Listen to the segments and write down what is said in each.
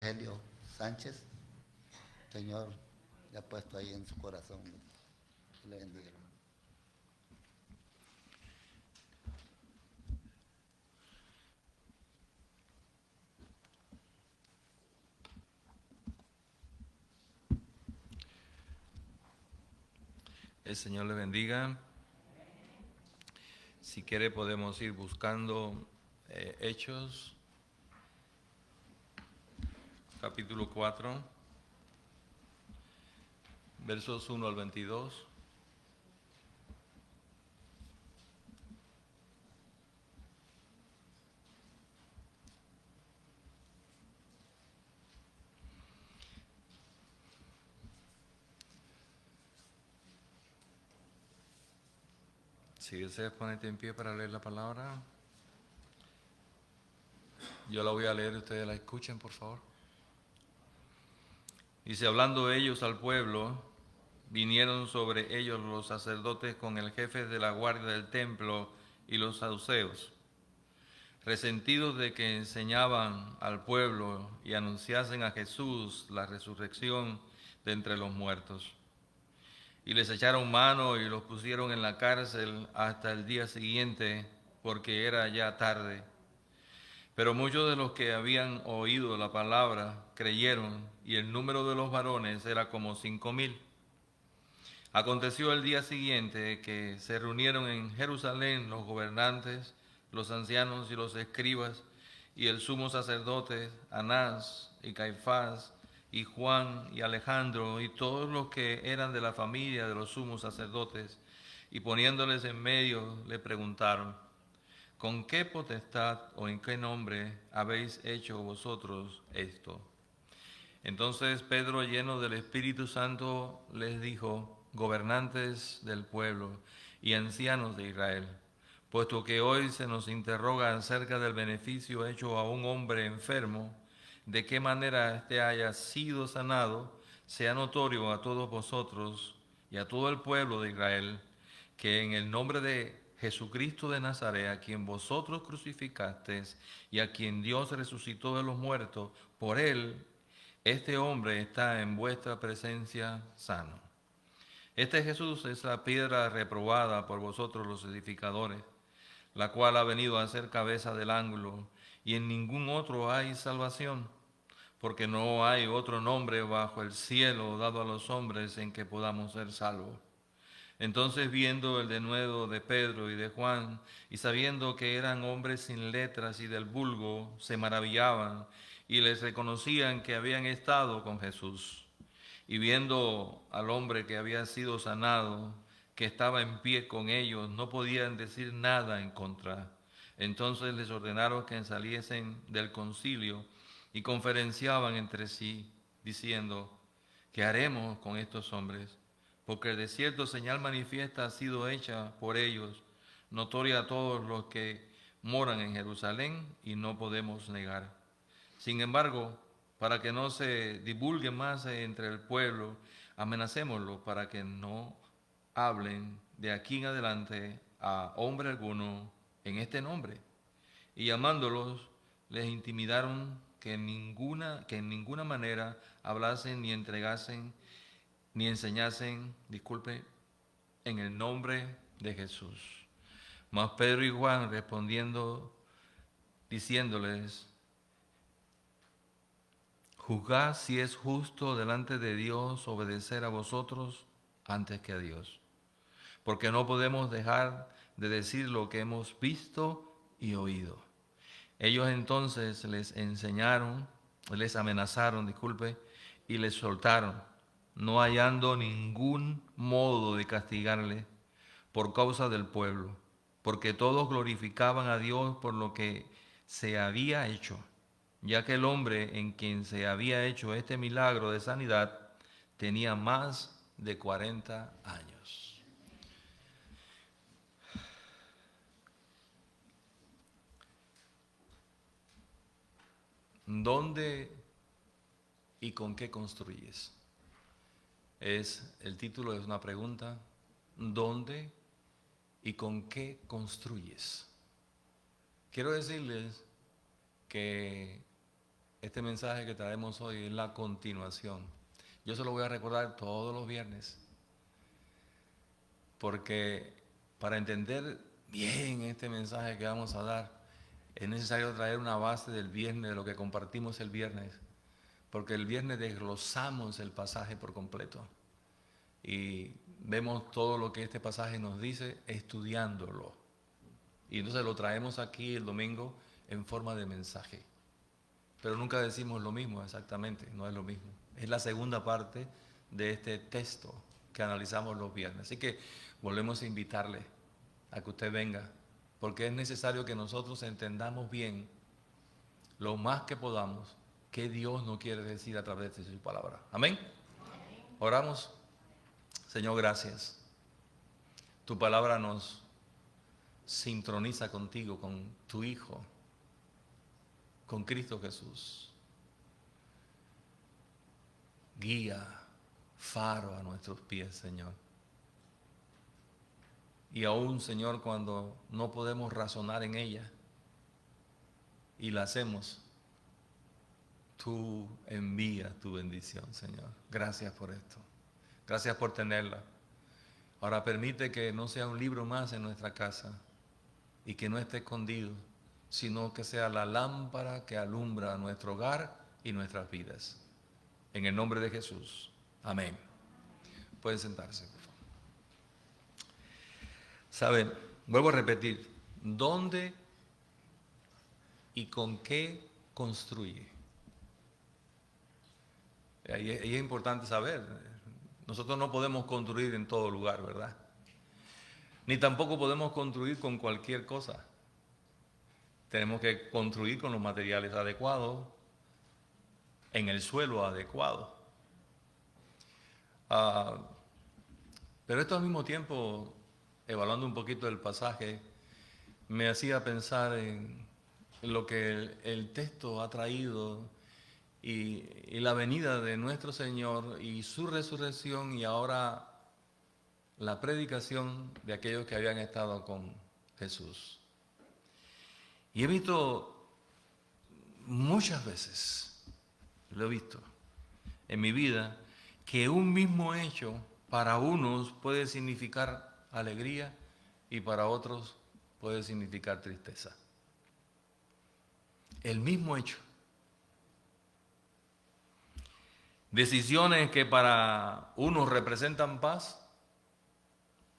Rogelio Sánchez. Señor, le ha puesto ahí en su corazón. Le bendiga. El Señor le bendiga. Si quiere podemos ir buscando Hechos, capítulo 4, versos 1 al 22. Si deseas ponerte en pie para leer la palabra, yo la voy a leer y ustedes la escuchen, por favor. Dice, hablando ellos al pueblo, vinieron sobre ellos los sacerdotes con el jefe de la guardia del templo y los saduceos, resentidos de que enseñaban al pueblo y anunciasen a Jesús la resurrección de entre los muertos. Y les echaron mano y los pusieron en la cárcel hasta el día siguiente, porque era ya tarde. Pero muchos de los que habían oído la palabra creyeron, y el número de los varones era como 5,000. Aconteció el día siguiente que se reunieron en Jerusalén los gobernantes, los ancianos y los escribas, y el sumo sacerdote Anás y Caifás, y Juan y Alejandro, y todos los que eran de la familia de los sumos sacerdotes, y poniéndoles en medio le preguntaron, ¿con qué potestad o en qué nombre habéis hecho vosotros esto? Entonces Pedro, lleno del Espíritu Santo, les dijo, gobernantes del pueblo y ancianos de Israel, puesto que hoy se nos interroga acerca del beneficio hecho a un hombre enfermo, de qué manera éste haya sido sanado, sea notorio a todos vosotros y a todo el pueblo de Israel, que en el nombre de Jesucristo de Nazaret, a quien vosotros crucificasteis y a quien Dios resucitó de los muertos, por él este hombre está en vuestra presencia sano. Este Jesús es la piedra reprobada por vosotros los edificadores, la cual ha venido a ser cabeza del ángulo, y en ningún otro hay salvación, porque no hay otro nombre bajo el cielo dado a los hombres en que podamos ser salvos. Entonces, viendo el denuedo de Pedro y de Juan, y sabiendo que eran hombres sin letras y del vulgo, se maravillaban y les reconocían que habían estado con Jesús. Y viendo al hombre que había sido sanado, que estaba en pie con ellos, no podían decir nada en contra. Entonces les ordenaron que saliesen del concilio y conferenciaban entre sí, diciendo, ¿qué haremos con estos hombres? Porque de cierto señal manifiesta ha sido hecha por ellos, notoria a todos los que moran en Jerusalén, y no podemos negar. Sin embargo, para que no se divulgue más entre el pueblo, amenacémoslo para que no hablen de aquí en adelante a hombre alguno en este nombre. Y llamándolos, les intimidaron que en ninguna manera hablasen ni entregasen ni enseñasen, en el nombre de Jesús. Mas Pedro y Juan respondiendo, diciéndoles, juzgad si es justo delante de Dios obedecer a vosotros antes que a Dios, porque no podemos dejar de decir lo que hemos visto y oído. Ellos entonces les amenazaron, y les soltaron, no hallando ningún modo de castigarle por causa del pueblo, porque todos glorificaban a Dios por lo que se había hecho, ya que el hombre en quien se había hecho este milagro de sanidad tenía más de 40 años. ¿Dónde y con qué construyes? El título es una pregunta. ¿Dónde y con qué construyes? Quiero decirles que este mensaje que traemos hoy es la continuación. Yo se lo voy a recordar todos los viernes, porque para entender bien este mensaje que vamos a dar, es necesario traer una base del viernes, de lo que compartimos el viernes, porque el viernes desglosamos el pasaje por completo y vemos todo lo que este pasaje nos dice estudiándolo. Y entonces lo traemos aquí el domingo en forma de mensaje. Pero nunca decimos lo mismo exactamente, no es lo mismo. Es la segunda parte de este texto que analizamos los viernes. Así que volvemos a invitarle a que usted venga, porque es necesario que nosotros entendamos bien, lo más que podamos, qué Dios nos quiere decir a través de su palabra. Amén. Oramos. Señor, gracias. Tu palabra nos sintoniza contigo, con tu Hijo, con Cristo Jesús. Guía, faro a nuestros pies, Señor. Y aún, Señor, cuando no podemos razonar en ella y la hacemos, tú envías tu bendición, Señor. Gracias por esto. Gracias por tenerla. Ahora permite que no sea un libro más en nuestra casa y que no esté escondido, sino que sea la lámpara que alumbra nuestro hogar y nuestras vidas. En el nombre de Jesús. Amén. Pueden sentarse, por favor. Saben, vuelvo a repetir, ¿dónde y con qué construye? Ahí es importante saber. Nosotros no podemos construir en todo lugar, ¿verdad? Ni tampoco podemos construir con cualquier cosa. Tenemos que construir con los materiales adecuados, en el suelo adecuado. Pero esto al mismo tiempo, evaluando un poquito el pasaje, me hacía pensar en lo que el texto ha traído y la venida de nuestro Señor y su resurrección y ahora la predicación de aquellos que habían estado con Jesús. Y he visto muchas veces, lo he visto en mi vida, que un mismo hecho para unos puede significar alegría y para otros puede significar tristeza. El mismo hecho. Decisiones que para unos representan paz,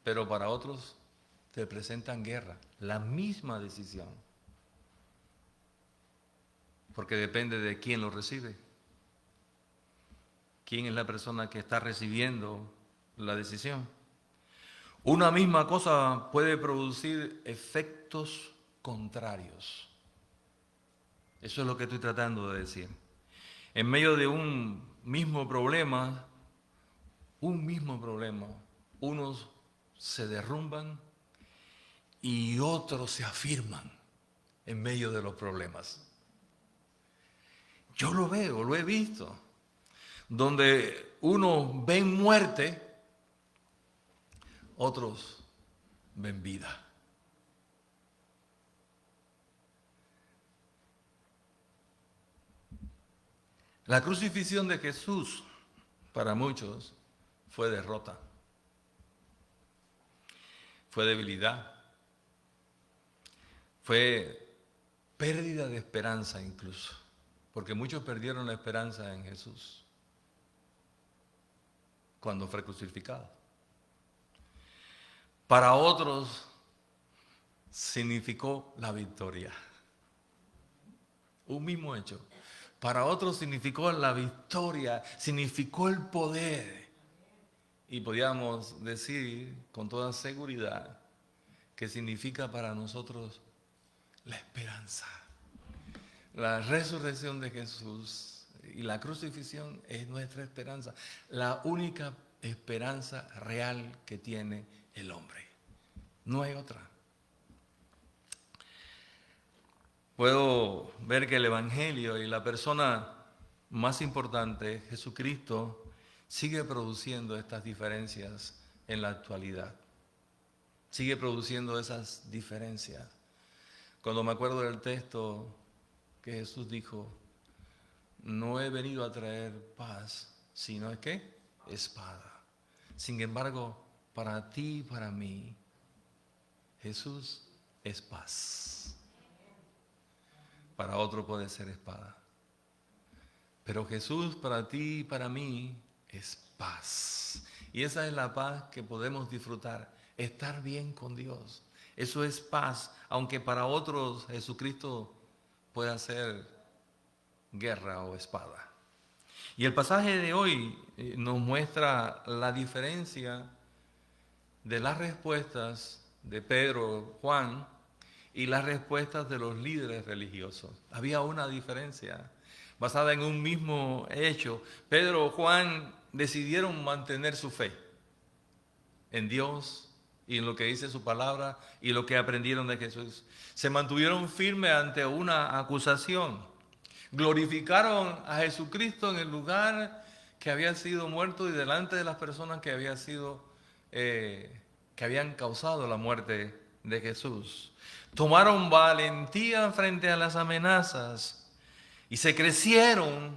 pero para otros representan guerra. La misma decisión. Porque depende de quién lo recibe. ¿Quién es la persona que está recibiendo la decisión? Una misma cosa puede producir efectos contrarios. Eso es lo que estoy tratando de decir. En medio de un mismo problema, unos se derrumban y otros se afirman en medio de los problemas. Yo lo veo, lo he visto, donde unos ven muerte, otros ven vida. La crucifixión de Jesús, para muchos, fue derrota, fue debilidad, fue pérdida de esperanza incluso, porque muchos perdieron la esperanza en Jesús cuando fue crucificado. Para otros significó la victoria. Un mismo hecho. Para otros significó la victoria, significó el poder. Y podíamos decir con toda seguridad que significa para nosotros la esperanza. La resurrección de Jesús y la crucifixión es nuestra esperanza. La única esperanza real que tiene el hombre. No hay otra. Puedo ver que el Evangelio y la persona más importante, Jesucristo, sigue produciendo estas diferencias en la actualidad. Sigue produciendo esas diferencias. Cuando me acuerdo del texto que Jesús dijo, no he venido a traer paz, sino es que espada. Sin embargo, para ti y para mí, Jesús es paz. Para otro puede ser espada. Pero Jesús para ti y para mí es paz. Y esa es la paz que podemos disfrutar, estar bien con Dios. Eso es paz, aunque para otros Jesucristo pueda ser guerra o espada. Y el pasaje de hoy nos muestra la diferencia de las respuestas de Pedro, Juan, y las respuestas de los líderes religiosos. Había una diferencia basada en un mismo hecho. Pedro o Juan decidieron mantener su fe en Dios y en lo que dice su palabra y lo que aprendieron de Jesús. Se mantuvieron firmes ante una acusación. Glorificaron a Jesucristo en el lugar que había sido muerto y delante de las personas que habían causado la muerte de Jesús. Tomaron valentía frente a las amenazas y se crecieron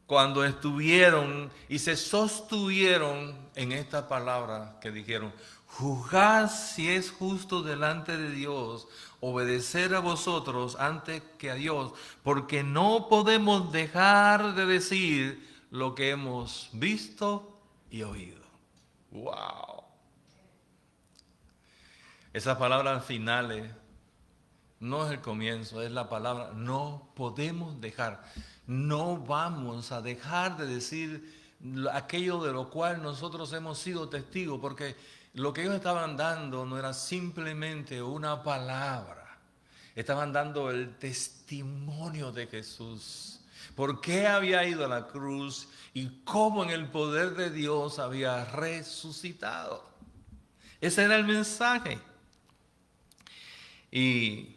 cuando estuvieron y se sostuvieron en esta palabra que dijeron: juzgad si es justo delante de Dios obedecer a vosotros antes que a Dios, porque no podemos dejar de decir lo que hemos visto y oído. ¡Wow! Esas palabras finales no es el comienzo, es la palabra no podemos dejar. No vamos a dejar de decir aquello de lo cual nosotros hemos sido testigos, porque lo que ellos estaban dando no era simplemente una palabra, estaban dando el testimonio de Jesús. ¿Por qué había ido a la cruz y cómo en el poder de Dios había resucitado? Ese era el mensaje. Y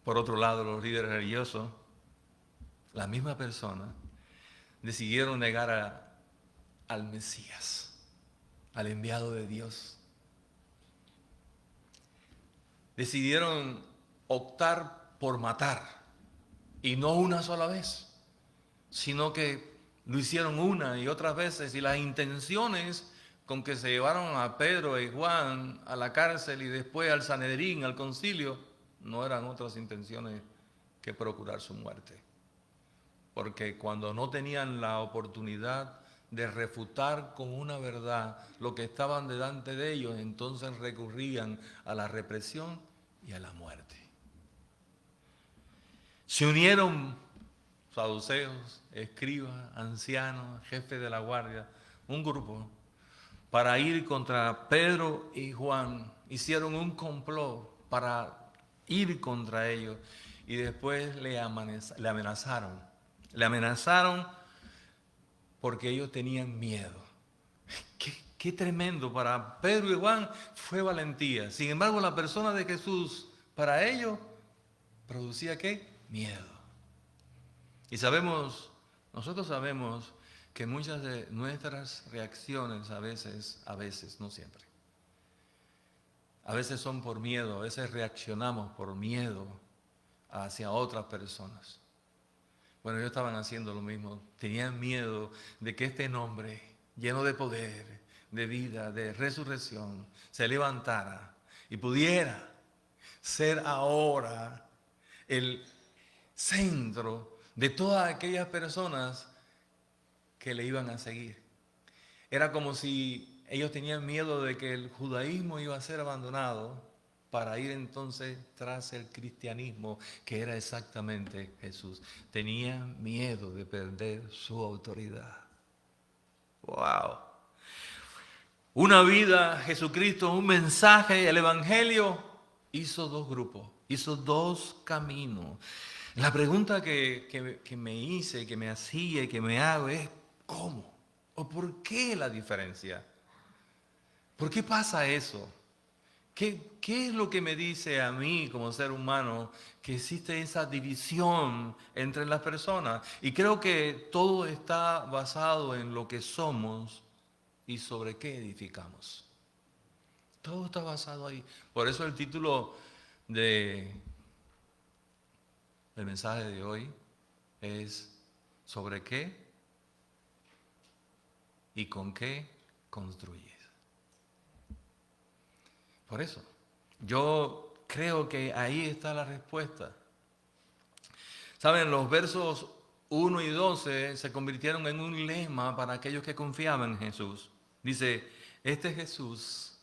por otro lado, los líderes religiosos, la misma persona, decidieron negar al Mesías, al enviado de Dios. Decidieron optar por matar, y no una sola vez, sino que lo hicieron una y otras veces, y las intenciones con que se llevaron a Pedro y Juan a la cárcel y después al Sanedrín, al concilio, no eran otras intenciones que procurar su muerte. Porque cuando no tenían la oportunidad de refutar con una verdad lo que estaban delante de ellos, entonces recurrían a la represión y a la muerte. Se unieron saduceos, escribas, ancianos, jefes de la guardia, un grupo, para ir contra Pedro y Juan. Hicieron un complot para ir contra ellos y después le amenazaron. Le amenazaron porque ellos tenían miedo. Qué tremendo. Para Pedro y Juan fue valentía. Sin embargo, la persona de Jesús, para ellos, producía ¿qué? Miedo. Y nosotros sabemos que muchas de nuestras reacciones a veces, no siempre, a veces son por miedo, a veces reaccionamos por miedo hacia otras personas. Bueno, ellos estaban haciendo lo mismo, tenían miedo de que este nombre lleno de poder, de vida, de resurrección, se levantara y pudiera ser ahora el centro de todas aquellas personas que le iban a seguir. Era como si ellos tenían miedo de que el judaísmo iba a ser abandonado para ir entonces tras el cristianismo, que era exactamente Jesús. Tenían miedo de perder su autoridad. ¡Wow! Una vida, Jesucristo, un mensaje, el Evangelio, hizo dos grupos, hizo dos caminos. La pregunta que me hice, que me hacía y que me hago es, ¿cómo? ¿O por qué la diferencia? ¿Por qué pasa eso? ¿Qué es lo que me dice a mí como ser humano que existe esa división entre las personas? Y creo que todo está basado en lo que somos y sobre qué edificamos. Todo está basado ahí. Por eso el título del mensaje de hoy es sobre qué y con qué construyes. Por eso, yo creo que ahí está la respuesta. Saben, los versos 1 y 12 se convirtieron en un lema para aquellos que confiaban en Jesús. Dice, este Jesús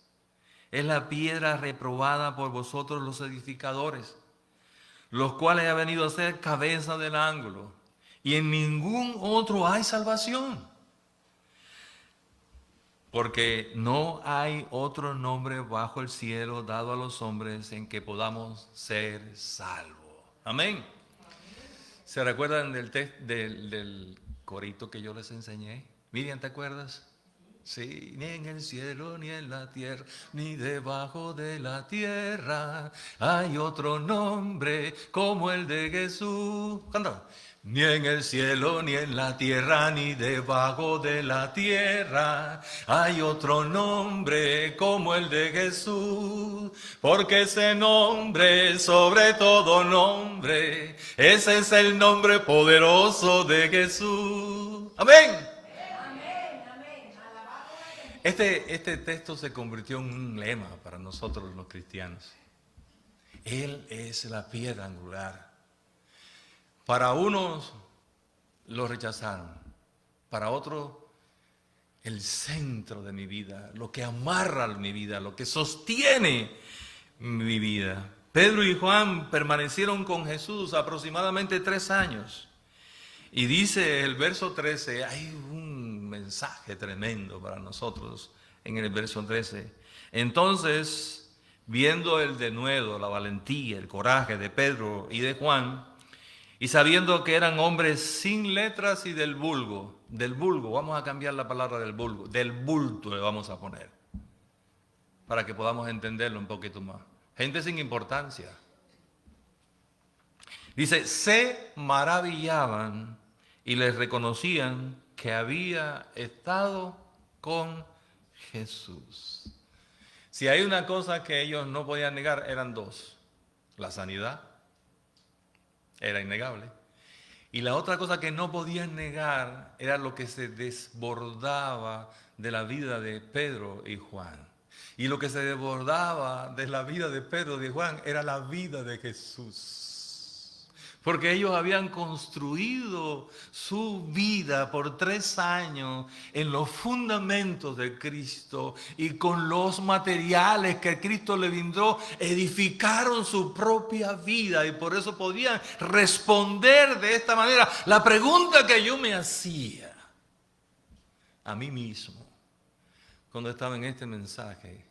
es la piedra reprobada por vosotros los edificadores, los cuales ha venido a ser cabeza del ángulo, y en ningún otro hay salvación, porque no hay otro nombre bajo el cielo dado a los hombres en que podamos ser salvos. Amén. ¿Se recuerdan del corito que yo les enseñé? Miriam, ¿te acuerdas? Sí, ni en el cielo, ni en la tierra, ni debajo de la tierra hay otro nombre como el de Jesús. Canta. Ni en el cielo, ni en la tierra, ni debajo de la tierra hay otro nombre como el de Jesús, porque ese nombre sobre todo nombre, ese es el nombre poderoso de Jesús. Amén. Este texto se convirtió en un lema para nosotros los cristianos. Él es la piedra angular. Para unos lo rechazaron, para otros el centro de mi vida, lo que amarra mi vida, lo que sostiene mi vida. Pedro y Juan permanecieron con Jesús aproximadamente 3 años. Y dice el verso 13, hay un mensaje tremendo para nosotros en el verso 13. Entonces, viendo el denuedo, la valentía, el coraje de Pedro y de Juan, y sabiendo que eran hombres sin letras y del vulgo, vamos a cambiar la palabra del bulto le vamos a poner, para que podamos entenderlo un poquito más. Gente sin importancia. Dice, se maravillaban y les reconocían que había estado con Jesús. Si hay una cosa que ellos no podían negar, eran 2. La sanidad era innegable. Y la otra cosa que no podían negar era lo que se desbordaba de la vida de Pedro y Juan. Y lo que se desbordaba de la vida de Pedro y de Juan era la vida de Jesús. Porque ellos habían construido su vida por 3 años en los fundamentos de Cristo y con los materiales que Cristo le brindó, edificaron su propia vida y por eso podían responder de esta manera. La pregunta que yo me hacía a mí mismo cuando estaba en este mensaje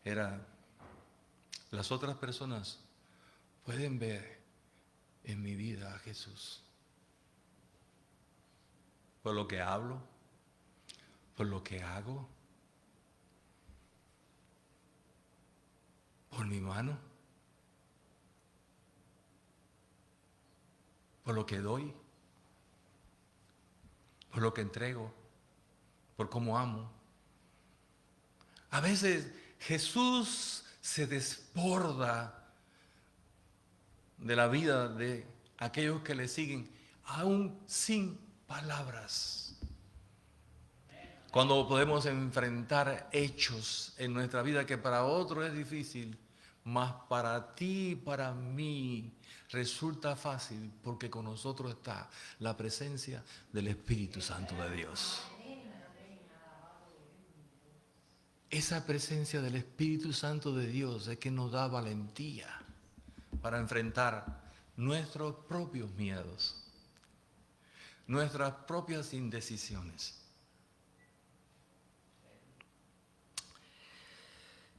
era, las otras personas pueden ver en mi vida a Jesús. Por lo que hablo, por lo que hago, por mi mano, por lo que doy, por lo que entrego, por cómo amo. A veces Jesús se desborda de la vida de aquellos que le siguen, aún sin palabras. Cuando podemos enfrentar hechos en nuestra vida que para otros es difícil, mas para ti y para mí resulta fácil porque con nosotros está la presencia del Espíritu Santo de Dios. Esa presencia del Espíritu Santo de Dios es que nos da valentía para enfrentar nuestros propios miedos, nuestras propias indecisiones.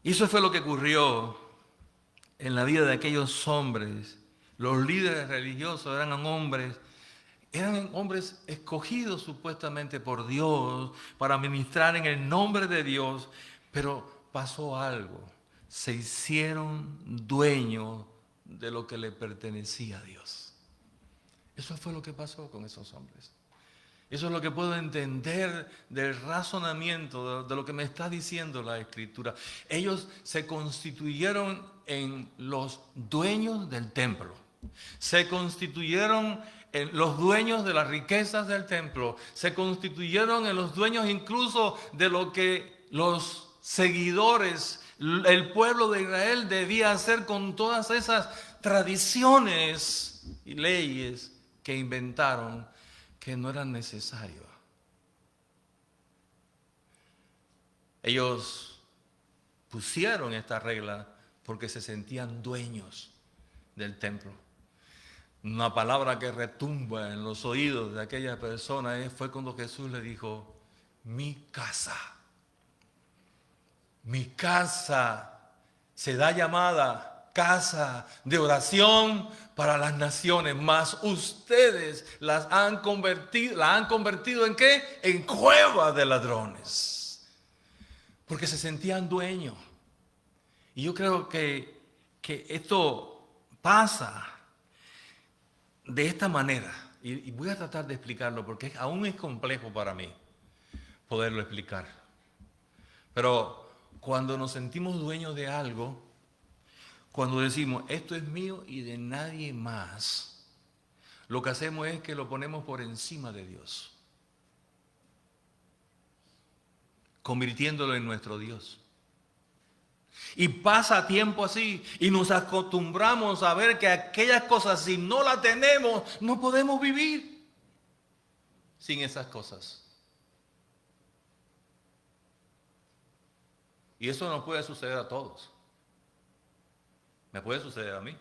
Y eso fue lo que ocurrió en la vida de aquellos hombres. Los líderes religiosos eran hombres escogidos supuestamente por Dios para ministrar en el nombre de Dios, pero pasó algo. Se hicieron dueños de lo que le pertenecía a Dios. Eso fue lo que pasó con esos hombres. Eso es lo que puedo entender del razonamiento, de lo que me está diciendo la Escritura. Ellos se constituyeron en los dueños del templo. Se constituyeron los dueños de las riquezas del templo, se constituyeron en los dueños incluso de lo que los seguidores, el pueblo de Israel debía hacer con todas esas tradiciones y leyes que inventaron que no eran necesarias. Ellos pusieron esta regla porque se sentían dueños del templo. Una palabra que retumba en los oídos de aquella persona fue cuando Jesús le dijo, mi casa se da llamada casa de oración para las naciones, mas ustedes la han convertido ¿en qué? En cueva de ladrones, porque se sentían dueños. Y yo creo que esto pasa de esta manera, y voy a tratar de explicarlo porque aún es complejo para mí poderlo explicar. Pero cuando nos sentimos dueños de algo, cuando decimos esto es mío y de nadie más, lo que hacemos es que lo ponemos por encima de Dios, convirtiéndolo en nuestro Dios. Y pasa tiempo así y nos acostumbramos a ver que aquellas cosas, si no las tenemos, no podemos vivir sin esas cosas. Y eso nos puede suceder a todos. Me puede suceder a mí.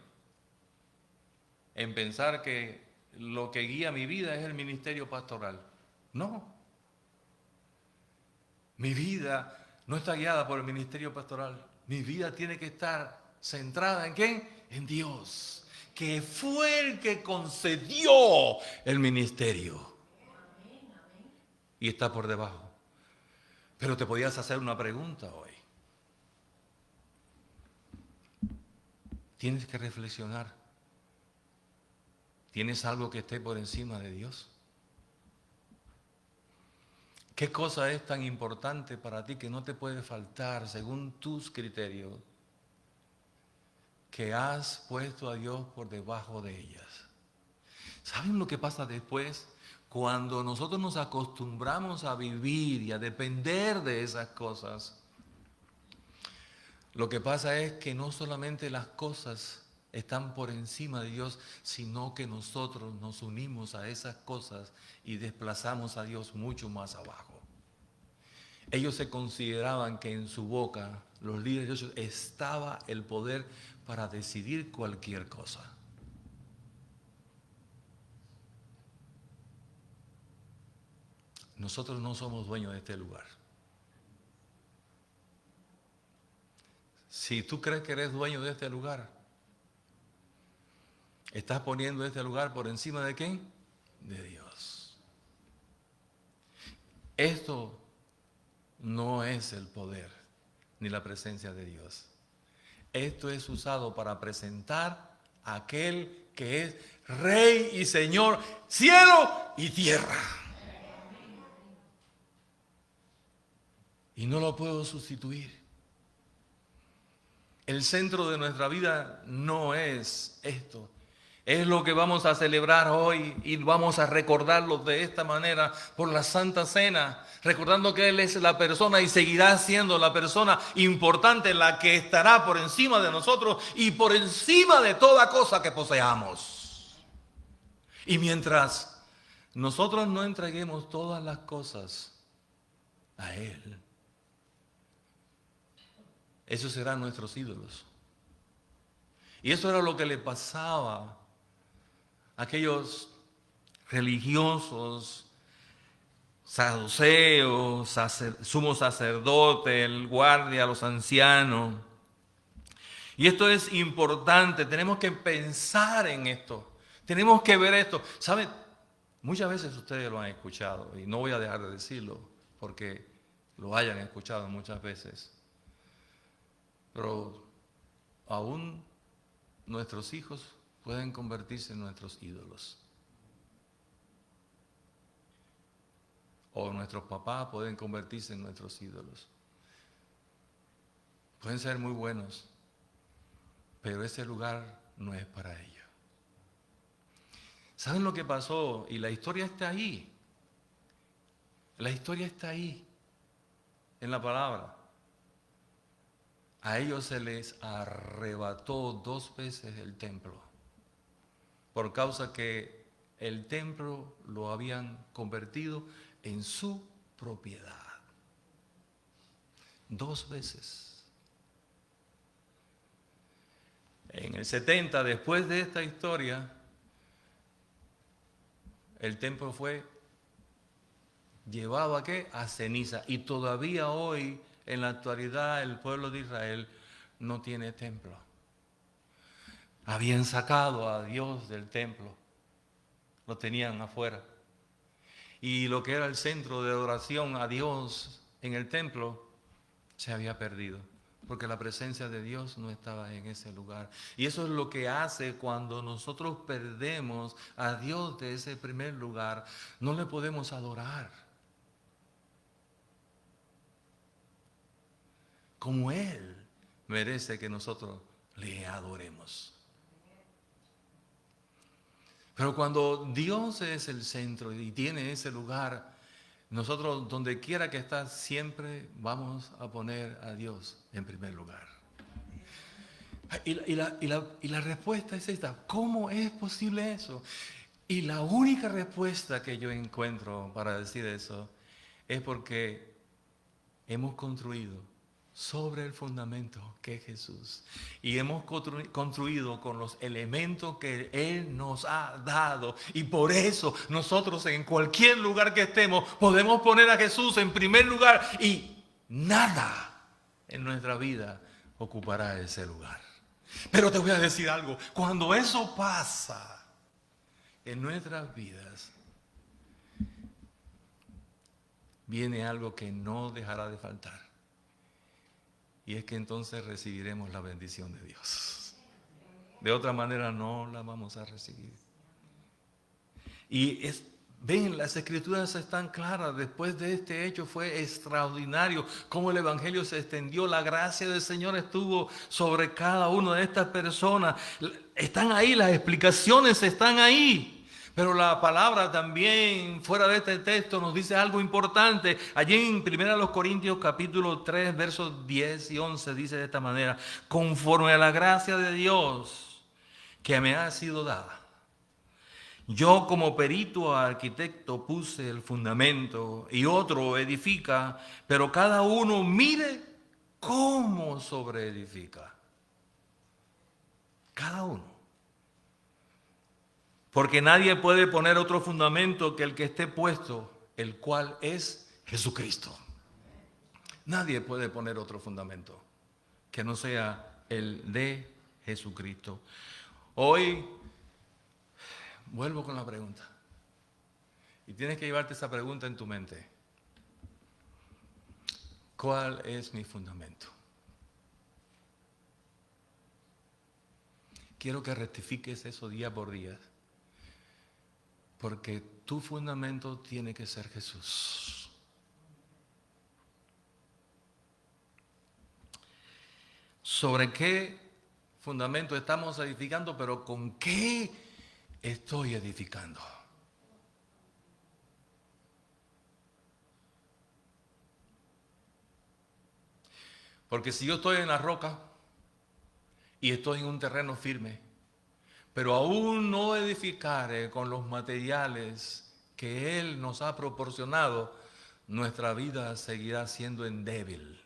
En pensar que lo que guía mi vida es el ministerio pastoral. No. Mi vida no está guiada por el ministerio pastoral. Mi vida tiene que estar centrada ¿en quién? En Dios, que fue el que concedió el ministerio. Y está por debajo. Pero te podías hacer una pregunta hoy. Tienes que reflexionar. ¿Tienes algo que esté por encima de Dios? ¿Qué cosa es tan importante para ti que no te puede faltar según tus criterios, que has puesto a Dios por debajo de ellas? ¿Saben lo que pasa después? Cuando nosotros nos acostumbramos a vivir y a depender de esas cosas, lo que pasa es que no solamente las cosas están por encima de Dios, sino que nosotros nos unimos a esas cosas y desplazamos a Dios mucho más abajo. Ellos se consideraban que en su boca, los líderes de ellos, estaba el poder para decidir cualquier cosa. Nosotros no somos dueños de este lugar. Si tú crees que eres dueño de este lugar, estás poniendo este lugar por encima de ¿quién? De Dios. Esto no es el poder ni la presencia de Dios. Esto es usado para presentar a aquel que es Rey y Señor, cielo y tierra. Y no lo puedo sustituir. El centro de nuestra vida no es esto. Es lo que vamos a celebrar hoy y vamos a recordarlo de esta manera por la Santa Cena, recordando que Él es la persona y seguirá siendo la persona importante, la que estará por encima de nosotros y por encima de toda cosa que poseamos. Y mientras nosotros no entreguemos todas las cosas a Él, esos serán nuestros ídolos. Y eso era lo que le pasaba a aquellos religiosos, saduceos, sumo sacerdote, el guardia, los ancianos. Y esto es importante, tenemos que pensar en esto, tenemos que ver esto. ¿Saben? Muchas veces ustedes lo han escuchado y no voy a dejar de decirlo porque lo hayan escuchado muchas veces. Pero aún nuestros hijos pueden convertirse en nuestros ídolos. O nuestros papás pueden convertirse en nuestros ídolos. Pueden ser muy buenos, pero ese lugar no es para ellos. ¿Saben lo que pasó? Y la historia está ahí. La historia está ahí, en la palabra. A ellos se les arrebató 2 veces el templo, por causa que el templo lo habían convertido en su propiedad. 2 veces. En el 70, después de esta historia, el templo fue llevado ¿a qué? A ceniza. Y todavía hoy, en la actualidad, el pueblo de Israel no tiene templo. Habían sacado a Dios del templo. Lo tenían afuera. Y lo que era el centro de adoración a Dios en el templo se había perdido, porque la presencia de Dios no estaba en ese lugar. Y eso es lo que hace cuando nosotros perdemos a Dios de ese primer lugar. No le podemos adorar como Él merece que nosotros le adoremos. Pero cuando Dios es el centro y tiene ese lugar, nosotros donde quiera que está siempre vamos a poner a Dios en primer lugar. Y la respuesta es esta: ¿cómo es posible eso? Y la única respuesta que yo encuentro para decir eso es porque hemos construido sobre el fundamento que es Jesús. Y hemos construido con los elementos que Él nos ha dado. Y por eso nosotros en cualquier lugar que estemos podemos poner a Jesús en primer lugar. Y nada en nuestra vida ocupará ese lugar. Pero te voy a decir algo. Cuando eso pasa en nuestras vidas, viene algo que no dejará de faltar. Y es que entonces recibiremos la bendición de Dios. De otra manera no la vamos a recibir. Y ven, las escrituras están claras. Después de este hecho fue extraordinario cómo el evangelio se extendió. La gracia del Señor estuvo sobre cada una de estas personas. Están ahí, las explicaciones están ahí. Pero la palabra también, fuera de este texto, nos dice algo importante. Allí en 1 Corintios capítulo 3, versos 10 y 11, dice de esta manera: conforme a la gracia de Dios que me ha sido dada, yo como perito arquitecto puse el fundamento y otro edifica, pero cada uno mire cómo sobreedifica. Cada uno. Porque nadie puede poner otro fundamento que el que esté puesto, el cual es Jesucristo. Nadie puede poner otro fundamento que no sea el de Jesucristo. Hoy vuelvo con la pregunta. Y tienes que llevarte esa pregunta en tu mente. ¿Cuál es mi fundamento? Quiero que rectifiques eso día por día. Porque tu fundamento tiene que ser Jesús. ¿Sobre qué fundamento estamos edificando? Pero ¿con qué estoy edificando? Porque si yo estoy en la roca y estoy en un terreno firme, pero aún no edificare con los materiales que Él nos ha proporcionado, nuestra vida seguirá siendo débil.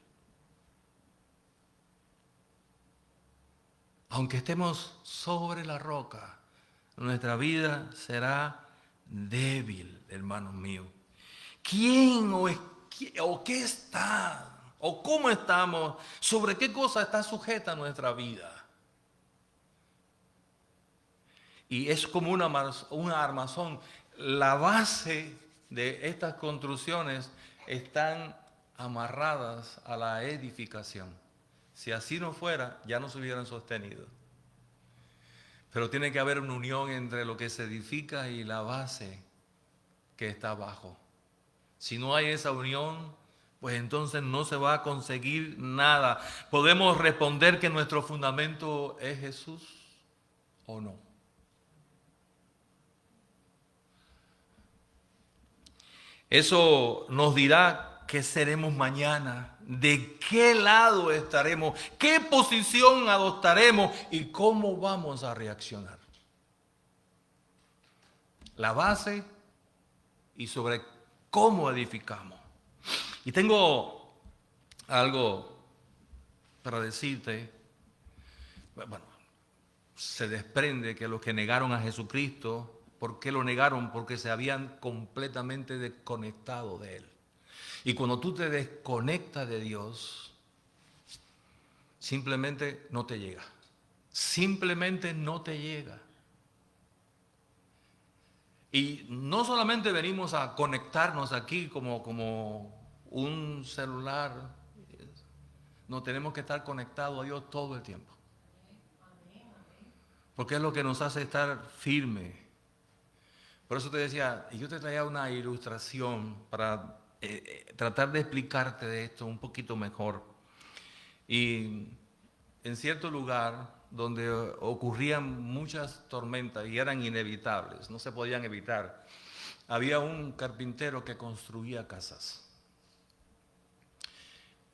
Aunque estemos sobre la roca, nuestra vida será débil, hermanos míos. ¿Quién o qué está, o cómo estamos, sobre qué cosa está sujeta nuestra vida? Y es como una armazón. La base de estas construcciones están amarradas a la edificación. Si así no fuera, ya no se hubieran sostenido. Pero tiene que haber una unión entre lo que se edifica y la base que está abajo. Si no hay esa unión, pues entonces no se va a conseguir nada. ¿Podemos responder que nuestro fundamento es Jesús o no? Eso nos dirá qué seremos mañana, de qué lado estaremos, qué posición adoptaremos y cómo vamos a reaccionar. La base y sobre cómo edificamos. Y tengo algo para decirte. Bueno, se desprende que los que negaron a Jesucristo, ¿por qué lo negaron? Porque se habían completamente desconectado de Él. Y cuando tú te desconectas de Dios, simplemente no te llega. Simplemente no te llega. Y no solamente venimos a conectarnos aquí como un celular, no, tenemos que estar conectados a Dios todo el tiempo. Porque es lo que nos hace estar firme. Por eso te decía, y yo te traía una ilustración para tratar de explicarte de esto un poquito mejor. Y en cierto lugar donde ocurrían muchas tormentas y eran inevitables, no se podían evitar, había un carpintero que construía casas.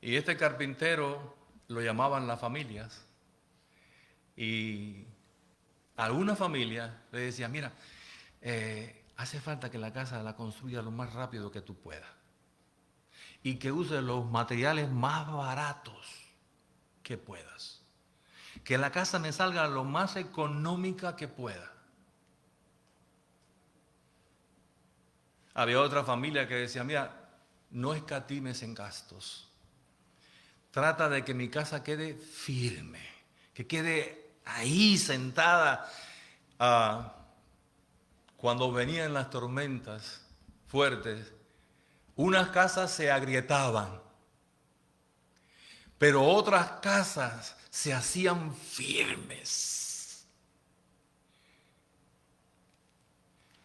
Y este carpintero lo llamaban las familias. Y alguna familia le decía, mira, hace falta que la casa la construya lo más rápido que tú puedas. Y que uses los materiales más baratos que puedas. Que la casa me salga lo más económica que pueda. Había otra familia que decía, mira, no escatimes en gastos. Trata de que mi casa quede firme, que quede ahí sentada. Cuando venían las tormentas fuertes, unas casas se agrietaban, pero otras casas se hacían firmes.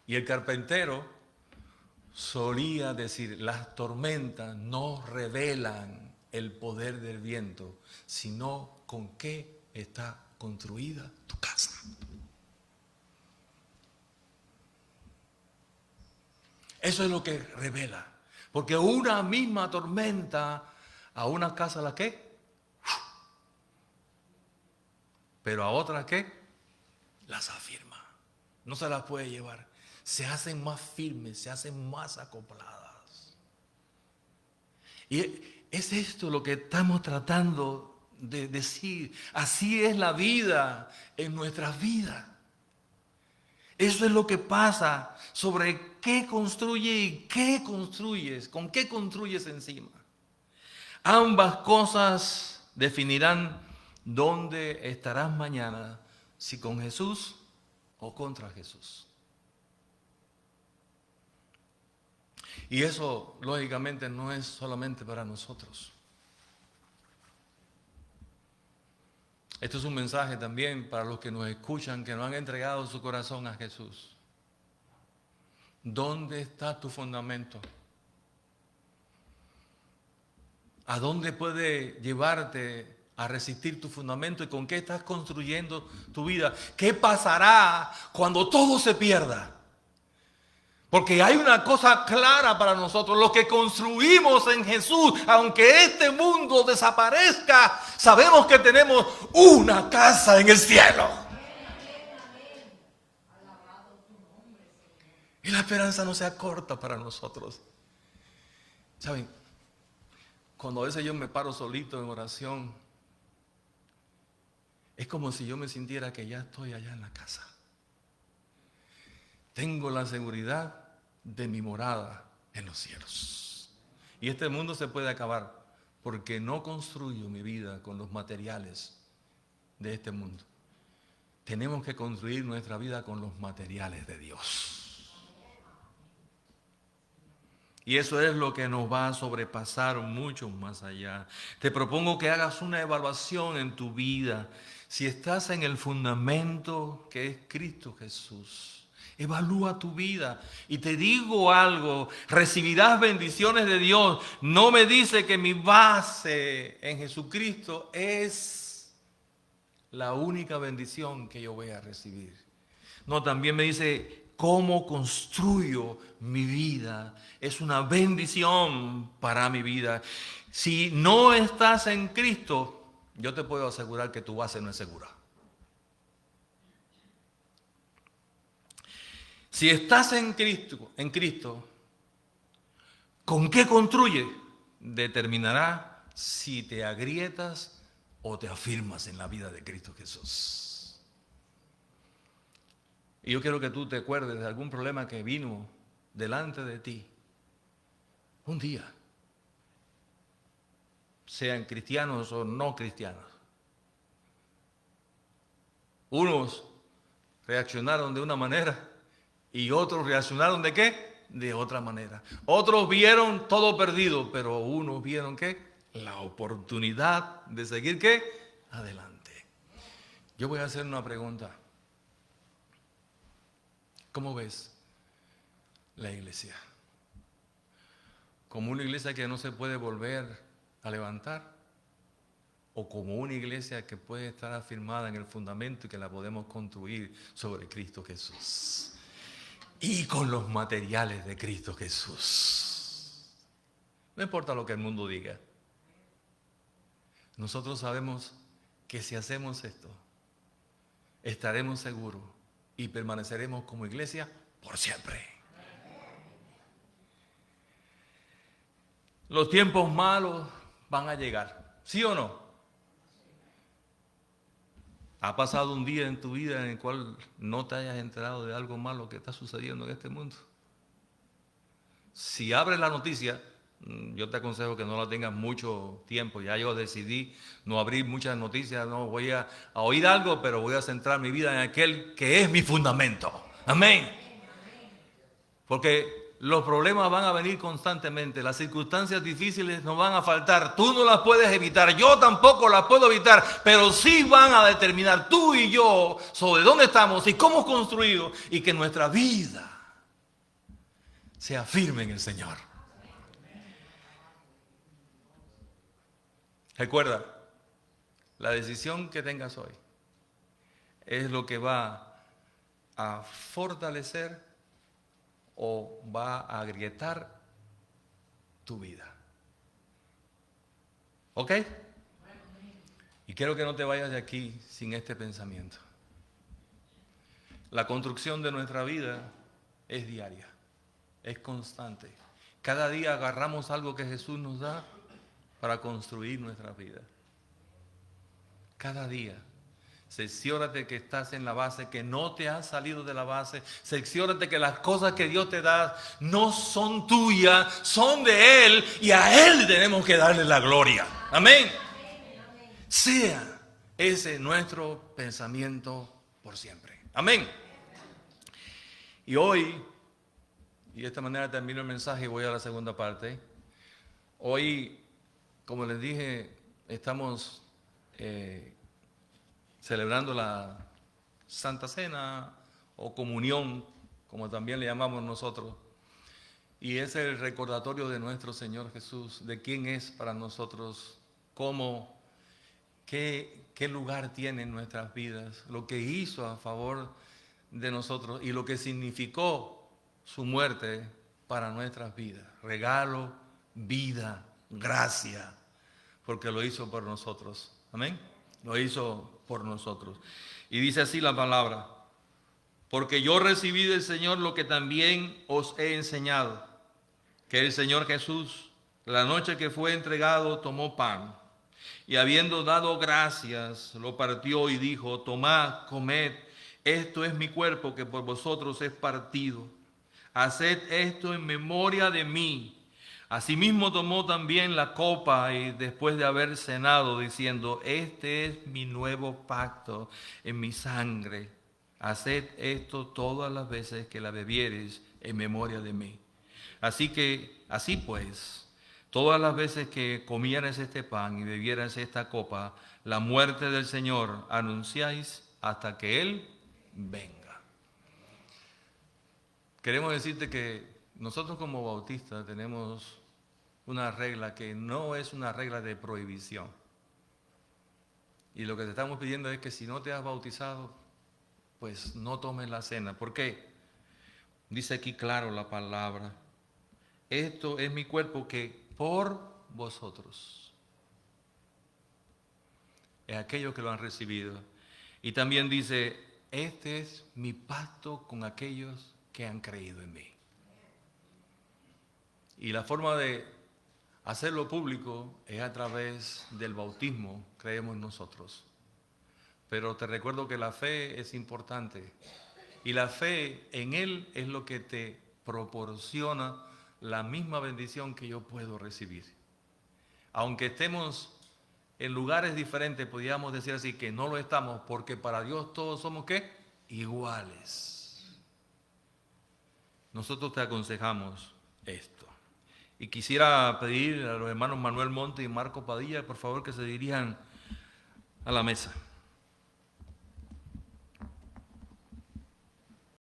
Y el carpintero solía decir, las tormentas no revelan el poder del viento, sino con qué está construida tu casa. Eso es lo que revela. Porque una misma tormenta a una casa la qué, pero a otra qué, las afirma. No se las puede llevar. Se hacen más firmes, se hacen más acopladas. Y es esto lo que estamos tratando de decir. Así es la vida en nuestras vidas. Eso es lo que pasa sobre qué construye y qué construyes, con qué construyes encima. Ambas cosas definirán dónde estarás mañana, si con Jesús o contra Jesús. Y eso, lógicamente, no es solamente para nosotros. Esto es un mensaje también para los que nos escuchan, que no han entregado su corazón a Jesús. ¿Dónde está tu fundamento? ¿A dónde puede llevarte a resistir tu fundamento y con qué estás construyendo tu vida? ¿Qué pasará cuando todo se pierda? Porque hay una cosa clara para nosotros, lo que construimos en Jesús, aunque este mundo desaparezca, sabemos que tenemos una casa en el cielo. Y la esperanza no se acorta para nosotros. ¿Saben? Cuando a veces yo me paro solito en oración, es como si yo me sintiera que ya estoy allá en la casa. Tengo la seguridad de mi morada en los cielos. Y este mundo se puede acabar porque no construyo mi vida con los materiales de este mundo. Tenemos que construir nuestra vida con los materiales de Dios. Y eso es lo que nos va a sobrepasar mucho más allá. Te propongo que hagas una evaluación en tu vida. Si estás en el fundamento que es Cristo Jesús, evalúa tu vida. Y te digo algo, recibirás bendiciones de Dios. No me dice que mi base en Jesucristo es la única bendición que yo voy a recibir. No, también me dice cómo construyo mi vida es una bendición para mi vida. Si no estás en Cristo, yo te puedo asegurar que tu base no es segura. Si estás en Cristo, ¿con qué construye? Determinará si te agrietas o te afirmas en la vida de Cristo Jesús. Y yo quiero que tú te acuerdes de algún problema que vino delante de ti un día, sean cristianos o no cristianos. Unos reaccionaron de una manera y otros reaccionaron ¿de qué? De otra manera. Otros vieron todo perdido, pero unos vieron ¿qué? La oportunidad de seguir ¿qué? Adelante. Yo voy a hacer una pregunta. ¿Cómo ves la iglesia? ¿Como una iglesia que no se puede volver a levantar? ¿O como una iglesia que puede estar afirmada en el fundamento y que la podemos construir sobre Cristo Jesús? Y con los materiales de Cristo Jesús. No importa lo que el mundo diga. Nosotros sabemos que si hacemos esto, estaremos seguros y permaneceremos como iglesia por siempre. Los tiempos malos van a llegar, ¿sí o no? ¿Ha pasado un día en tu vida en el cual no te hayas enterado de algo malo que está sucediendo en este mundo? Si abres la noticia, yo te aconsejo que no la tengas mucho tiempo. Ya yo decidí no abrir muchas noticias, no voy a oír algo, pero voy a centrar mi vida en aquel que es mi fundamento. Amén. Porque los problemas van a venir constantemente, las circunstancias difíciles nos van a faltar, tú no las puedes evitar, yo tampoco las puedo evitar, pero sí van a determinar tú y yo sobre dónde estamos y cómo construido y que nuestra vida sea firme en el Señor. Recuerda, la decisión que tengas hoy es lo que va a fortalecer o va a agrietar tu vida. ¿Ok? Y quiero que no te vayas de aquí sin este pensamiento. La construcción de nuestra vida es diaria, es constante. Cada día agarramos algo que Jesús nos da para construir nuestra vida. Cada día. Cerciórate que estás en la base, que no te has salido de la base. Cerciórate que las cosas que Dios te da no son tuyas, son de Él y a Él tenemos que darle la gloria. Amén. Sea ese nuestro pensamiento por siempre. Amén. Y hoy, y de esta manera termino el mensaje y voy a la segunda parte. Hoy, como les dije, estamos celebrando la Santa Cena o comunión, como también le llamamos nosotros. Y es el recordatorio de nuestro Señor Jesús, de quién es para nosotros, cómo, qué lugar tiene en nuestras vidas, lo que hizo a favor de nosotros y lo que significó su muerte para nuestras vidas. Regalo, vida, gracia, porque lo hizo por nosotros. Amén. Lo hizo por nosotros. Y dice así la palabra: porque yo recibí del Señor lo que también os he enseñado, que el Señor Jesús, la noche que fue entregado, tomó pan, y habiendo dado gracias, lo partió y dijo: tomad, comed, esto es mi cuerpo que por vosotros es partido. Haced esto en memoria de mí. Asimismo tomó también la copa y después de haber cenado, diciendo: este es mi nuevo pacto en mi sangre. Haced esto todas las veces que la bebiereis en memoria de mí. Así pues, todas las veces que comierais este pan y bebierais esta copa, la muerte del Señor anunciáis hasta que Él venga. Queremos decirte que nosotros como bautistas tenemos una regla que no es una regla de prohibición. Y lo que te estamos pidiendo es que si no te has bautizado, pues no tomes la cena. ¿Por qué? Dice aquí claro la palabra. Esto es mi cuerpo que por vosotros. Es aquellos que lo han recibido. Y también dice, este es mi pacto con aquellos que han creído en mí. Y la forma de hacerlo público es a través del bautismo, creemos nosotros. Pero te recuerdo que la fe es importante. Y la fe en Él es lo que te proporciona la misma bendición que yo puedo recibir. Aunque estemos en lugares diferentes, podríamos decir así que no lo estamos, porque para Dios todos somos ¿qué? Iguales. Nosotros te aconsejamos esto. Y quisiera pedir a los hermanos Manuel Monte y Marco Padilla, por favor, que se dirijan a la mesa.